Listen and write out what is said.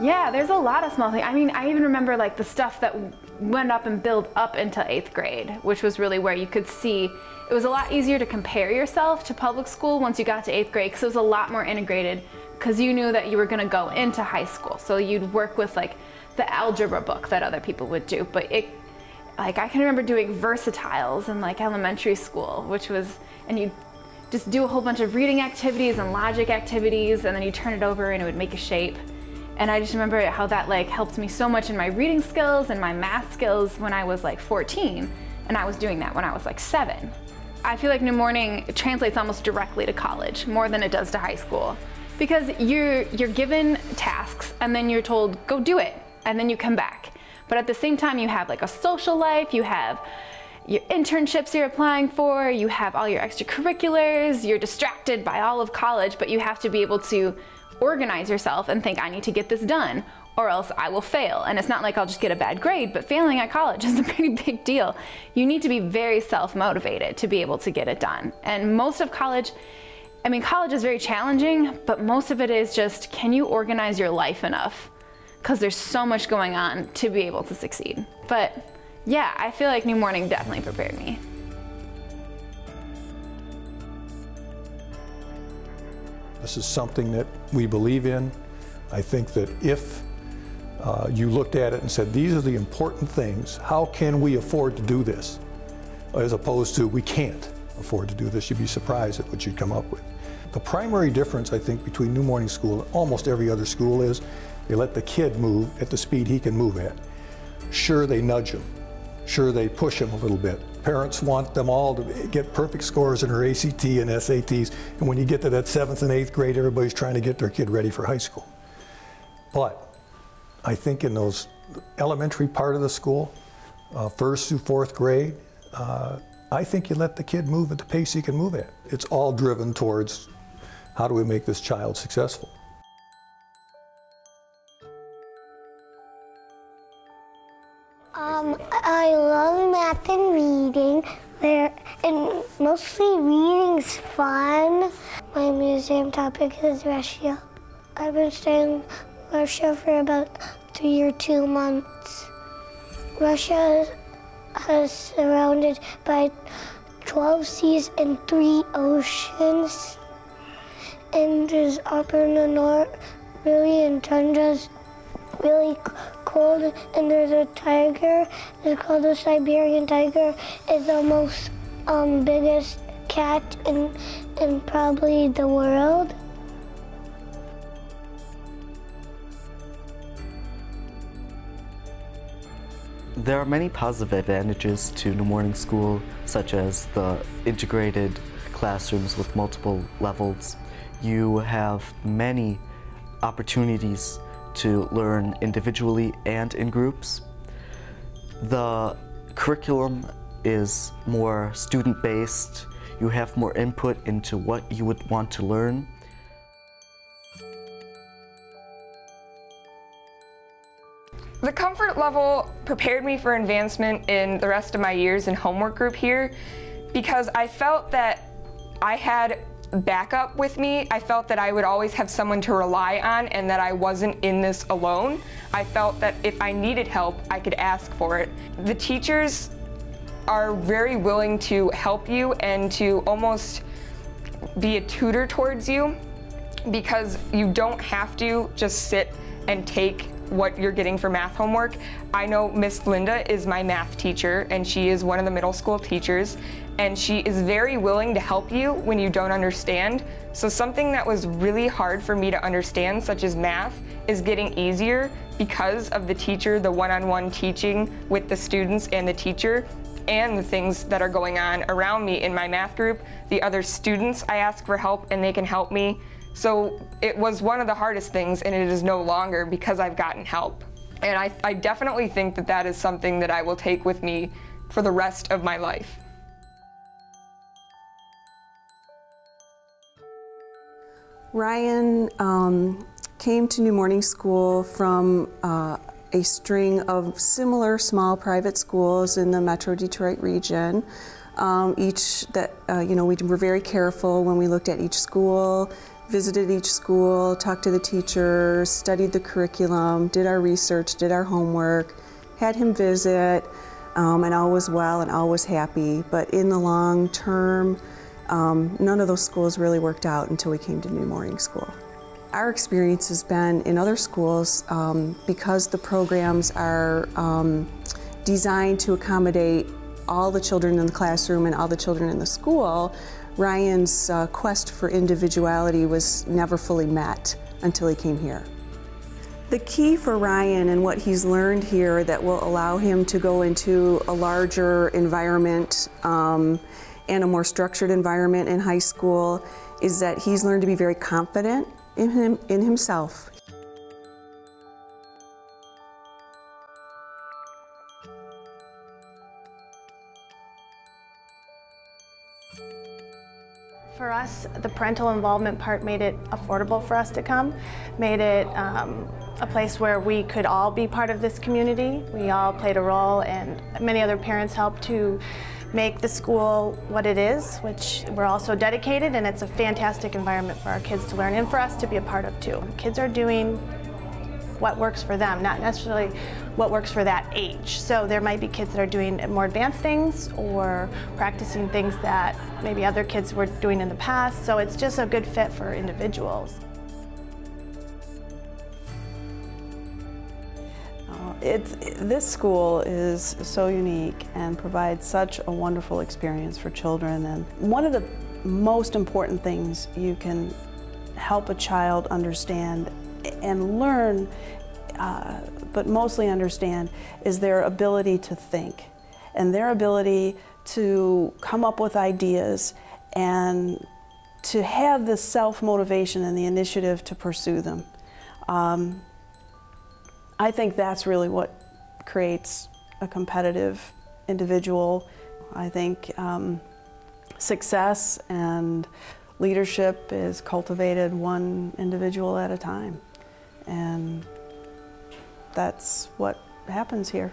Yeah, there's a lot of small things. I mean, I even remember like the stuff that went up and built up into 8th grade, which was really where you could see it was a lot easier to compare yourself to public school once you got to 8th grade, because it was a lot more integrated, because you knew that you were going to go into high school. So you'd work with like the algebra book that other people would do. But like I can remember doing versatiles in like elementary school, which was, and you just do a whole bunch of reading activities and logic activities, and then you turn it over and it would make a shape. And I just remember how that like helped me so much in my reading skills and my math skills when I was like 14, and I was doing that when I was like 7. I feel like New Morning translates almost directly to college more than it does to high school, because you're given tasks and then you're told go do it, and then you come back. But at the same time you have like a social life, you have your internships you're applying for, you have all your extracurriculars, you're distracted by all of college, but you have to be able to organize yourself and think, I need to get this done or else I will fail. And it's not like I'll just get a bad grade, but failing at college is a pretty big deal. You need to be very self-motivated to be able to get it done. And most of college, I mean, college is very challenging, but most of it is just, can you organize your life enough? Because there's so much going on to be able to succeed. But yeah, I feel like New Morning definitely prepared me. This is something that we believe in. I think that if you looked at it and said, these are the important things, how can we afford to do this? As opposed to, we can't afford to do this, you'd be surprised at what you'd come up with. The primary difference, I think, between New Morning School and almost every other school is they let the kid move at the speed he can move at. Sure, they nudge him. Sure, they push him a little bit. Parents want them all to get perfect scores in their ACT and SATs, and when you get to that 7th and 8th grade, everybody's trying to get their kid ready for high school. But I think in those elementary part of the school, 1st through 4th grade, I think you let the kid move at the pace he can move at. It's all driven towards how do we make this child successful. I love math and reading, and mostly reading's fun. My museum topic is Russia. I've been studying Russia for about 3 or 2 months. Russia is surrounded by 12 seas and 3 oceans. And there's up in the north, really in tundras, really cold, and there's a tiger. It's called the Siberian tiger. It's the most biggest cat in probably the world. There are many positive advantages to New Morning School, such as the integrated classrooms with multiple levels. You have many opportunities to learn individually and in groups. The curriculum is more student-based. You have more input into what you would want to learn. The comfort level prepared me for advancement in the rest of my years in homework group here, because I felt that I had backup with me. I felt that I would always have someone to rely on and that I wasn't in this alone. I felt that if I needed help, I could ask for it. The teachers are very willing to help you and to almost be a tutor towards you, because you don't have to just sit and take what you're getting for math homework. I know Miss Linda is my math teacher, and she is one of the middle school teachers, and she is very willing to help you when you don't understand. So something that was really hard for me to understand, such as math, is getting easier because of the teacher, the one-on-one teaching with the students and the teacher, and the things that are going on around me in my math group. The other students, I ask for help and they can help me. So it was one of the hardest things, and it is no longer, because I've gotten help. And I definitely think that that is something that I will take with me for the rest of my life. Ryan came to New Morning School from a string of similar small private schools in the Metro Detroit region. We were very careful when we looked at each school visited each school, talked to the teachers, studied the curriculum, did our research, did our homework, had him visit, and all was well and all was happy. But in the long term, none of those schools really worked out until we came to New Morning School. Our experience has been in other schools, because the programs are designed to accommodate all the children in the classroom and all the children in the school. Ryan's quest for individuality was never fully met until he came here. The key for Ryan and what he's learned here that will allow him to go into a larger environment and a more structured environment in high school is that he's learned to be very confident in himself. For us, the parental involvement part made it affordable for us to come, made it a place where we could all be part of this community. We all played a role, and many other parents helped to make the school what it is, which we're also dedicated, and it's a fantastic environment for our kids to learn and for us to be a part of too. Kids are doing what works for them, not necessarily what works for that age. So there might be kids that are doing more advanced things or practicing things that maybe other kids were doing in the past. So it's just a good fit for individuals. This school is so unique and provides such a wonderful experience for children. And one of the most important things you can help a child understand and learn, but mostly understand, is their ability to think and their ability to come up with ideas and to have the self-motivation and the initiative to pursue them. I think that's really what creates a competitive individual. I think success and leadership is cultivated one individual at a time. And that's what happens here.